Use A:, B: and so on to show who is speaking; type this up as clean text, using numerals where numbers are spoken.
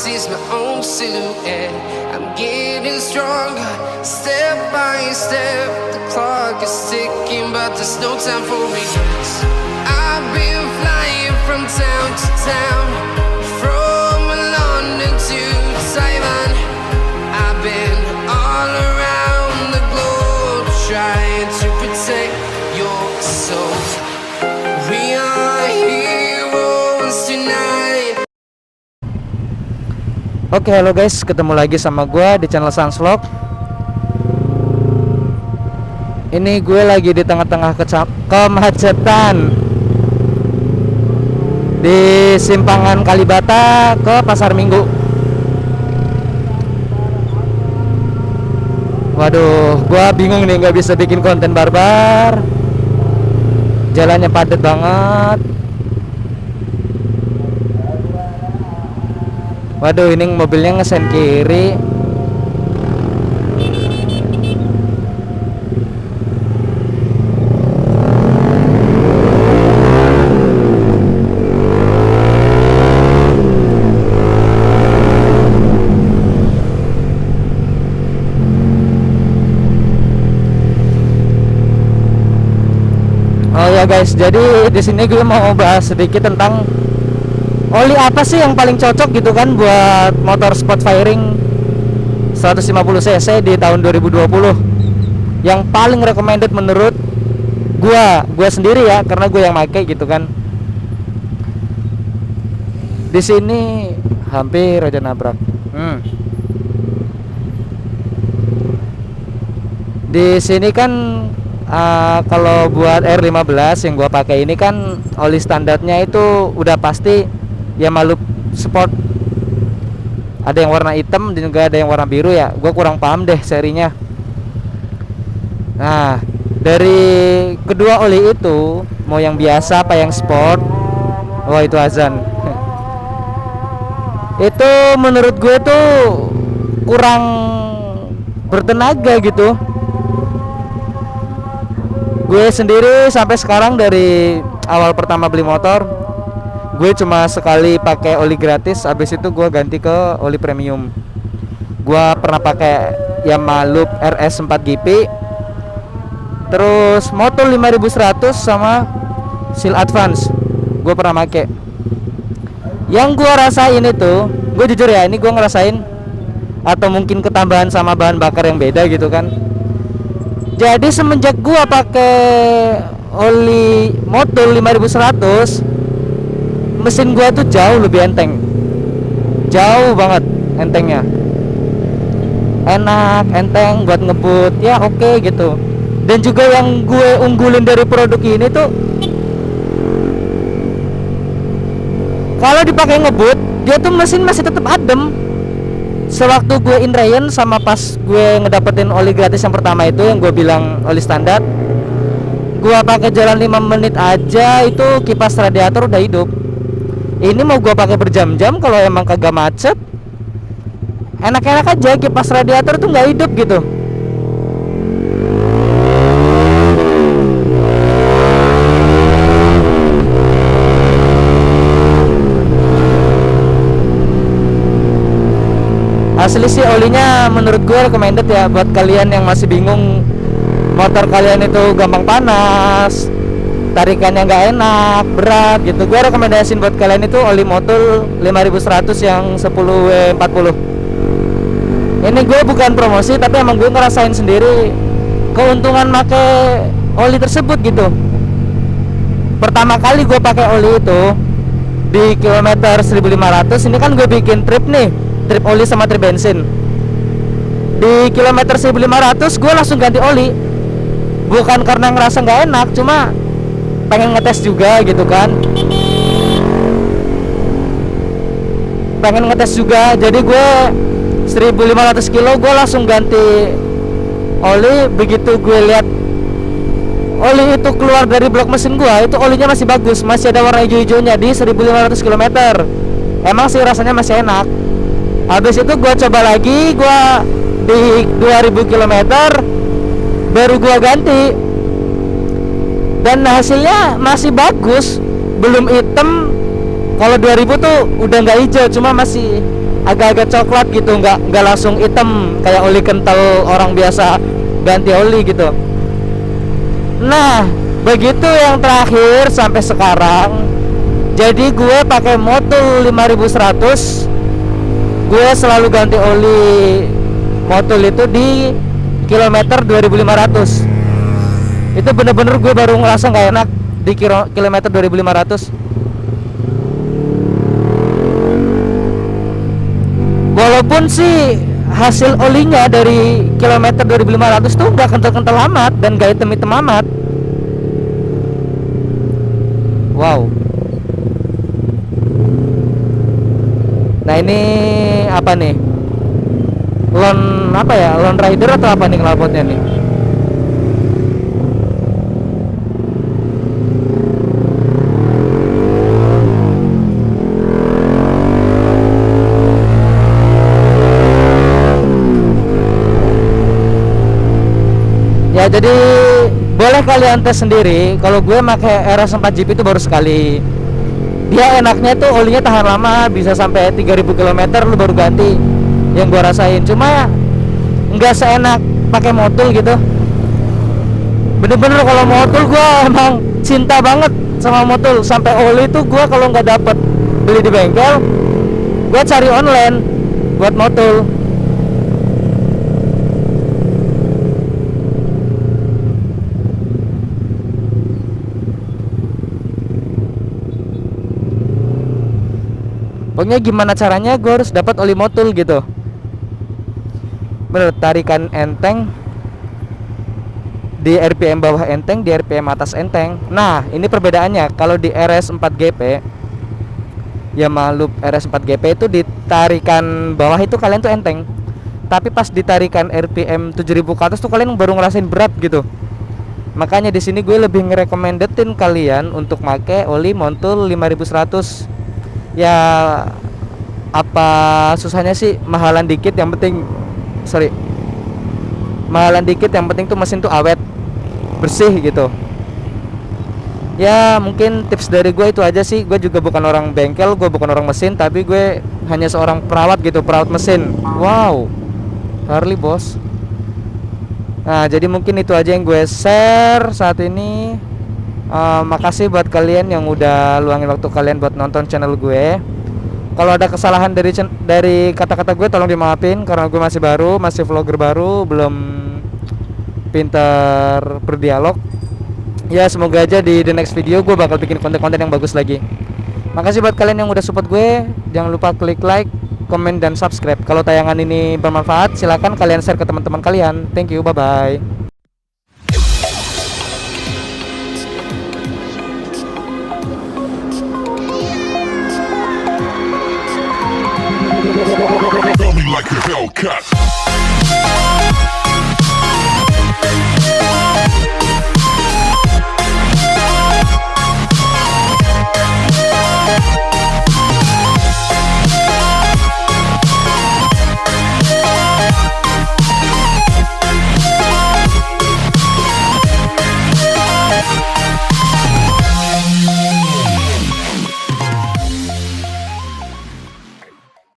A: sees my own silhouette. I'm getting stronger, step by step. The clock is ticking, but there's no time for regrets. I've been flying from town to town, from London to Taiwan. I've been all around the globe, trying to protect your soul. We are heroes tonight.
B: Oke, halo guys, ketemu lagi sama gue di channel Sanslog. Ini gue lagi di tengah-tengah kemacetan di simpangan Kalibata ke Pasar Minggu. Waduh, gue bingung nih, nggak bisa bikin konten barbar. Jalannya padat banget. Waduh, ini mobilnya ngesen kiri. Oh ya guys, jadi di sini gue mau bahas sedikit tentang oli apa sih yang paling cocok gitu kan buat motor sport firing 150 cc di tahun 2020. Yang paling recommended menurut gua sendiri ya, karena gue yang make gitu kan. Di sini hampir aja nabrak. Di sini kan kalau buat R15 yang gua pakai ini kan oli standarnya itu udah pasti ya Malup Sport. Ada yang warna hitam dan juga ada yang warna biru ya. Gua kurang paham deh serinya. Nah, dari kedua oli itu, mau yang biasa apa yang sport? Oh, itu azan. Itu menurut gue tuh kurang bertenaga gitu. Gue sendiri sampai sekarang dari awal pertama beli motor, gue cuma sekali pakai oli gratis. Habis itu gue ganti ke oli premium. Gue pernah pakai Yamaha Loop RS 4 GP, terus motor 5100 sama Seal Advance gue pernah pakai. Yang gue rasain itu, gue jujur ya, ini gue ngerasain atau mungkin ketambahan sama bahan bakar yang beda gitu kan. Jadi semenjak gue pakai oli motor 5100, mesin gua tuh jauh lebih enteng, jauh banget entengnya, enak, enteng buat ngebut ya, oke gitu. Dan juga yang gue unggulin dari produk ini tuh, kalau dipakai ngebut dia tuh mesin masih tetap adem. Sewaktu gue in rain sama pas gue ngedapetin oli gratis yang pertama itu, yang gue bilang oli standar, gue pakai jalan 5 menit aja itu kipas radiator udah hidup. Ini mau gua pakai berjam-jam kalau emang kagak macet, enak-enak aja, kipas radiator tuh nggak hidup gitu. Asli sih olinya menurut gue recommended ya buat kalian yang masih bingung motor kalian itu gampang panas, tarikannya nggak enak, berat gitu. Gue rekomendasiin buat kalian itu oli motul 5100 yang 10W40. Ini gue bukan promosi, tapi emang gue ngerasain sendiri keuntungan make oli tersebut gitu. Pertama kali gue pakai oli itu di kilometer 1500, ini kan gue bikin trip nih, trip oli sama trip bensin. Di kilometer 1500 gue langsung ganti oli, bukan karena ngerasa nggak enak, cuma pengen ngetes juga gitu kan, pengen ngetes juga. Jadi gue 1500 kilo gue langsung ganti oli. Begitu gue lihat oli itu keluar dari blok mesin gue, itu olinya masih bagus, masih ada warna hijau-hijaunya di 1500 km. Emang sih rasanya masih enak. Habis itu gue coba lagi, gue di 2000 km baru gue ganti, dan hasilnya masih bagus, belum hitam. Kalau 2000 tuh udah nggak hijau, cuma masih agak-agak coklat gitu, nggak langsung hitam kayak oli kental orang biasa ganti oli gitu. Nah, begitu yang terakhir sampai sekarang. Jadi gue pakai Motul 5100. Gue selalu ganti oli Motul itu di kilometer 2500. Itu bener-bener gue baru ngerasa nggak enak di kilometer 2500. Walaupun sih hasil olinya dari kilometer 2500 tuh nggak kental-kental amat dan gak hitam-hitam amat. Wow. Nah ini apa nih? Apa ya? Lone Rider atau apa nih knalpotnya nih? Ya jadi boleh kalian tes sendiri. Kalau gue pakai RS4 GP itu baru sekali. Dia enaknya tuh olinya tahan lama, bisa sampai 3000 km lu baru ganti. Yang gue rasain cuma ya nggak seenak pakai Motul gitu. Bener-bener kalau Motul gue emang cinta banget sama Motul. Sampai oli tuh gue kalau nggak dapet beli di bengkel, gue cari online buat Motul. Pokoknya gimana caranya gue harus dapat oli Motul gitu. Bener, tarikan enteng, di RPM bawah enteng, di RPM atas enteng. Nah ini perbedaannya. Kalau di RS4GP Yamaha Loop RS4GP itu di tarikan bawah itu kalian tuh enteng, tapi pas ditarikan RPM 7000 ke atas tuh kalian baru ngerasain berat gitu. Makanya di sini gue lebih ngerekomendetin kalian untuk make oli Motul 5100. Ya apa susahnya sih, mahalan dikit yang penting yang penting tuh mesin tuh awet, bersih gitu. Ya mungkin tips dari gue itu aja sih. Gue juga bukan orang bengkel, gue bukan orang mesin, tapi gue hanya seorang perawat gitu, perawat mesin. Wow, Harley bos. Nah jadi mungkin itu aja yang gue share saat ini. Makasih buat kalian yang udah luangin waktu kalian buat nonton channel gue. Kalau ada kesalahan dari kata-kata gue tolong dimaafin, karena gue masih baru, masih vlogger baru, belum pintar berdialog. Ya semoga aja di the next video gue bakal bikin konten-konten yang bagus lagi. Makasih buat kalian yang udah support gue. Jangan lupa klik like, komen, dan subscribe. Kalau tayangan ini bermanfaat, silakan kalian share ke teman-teman kalian. Thank you, bye-bye.
C: Tell me like a Hellcat.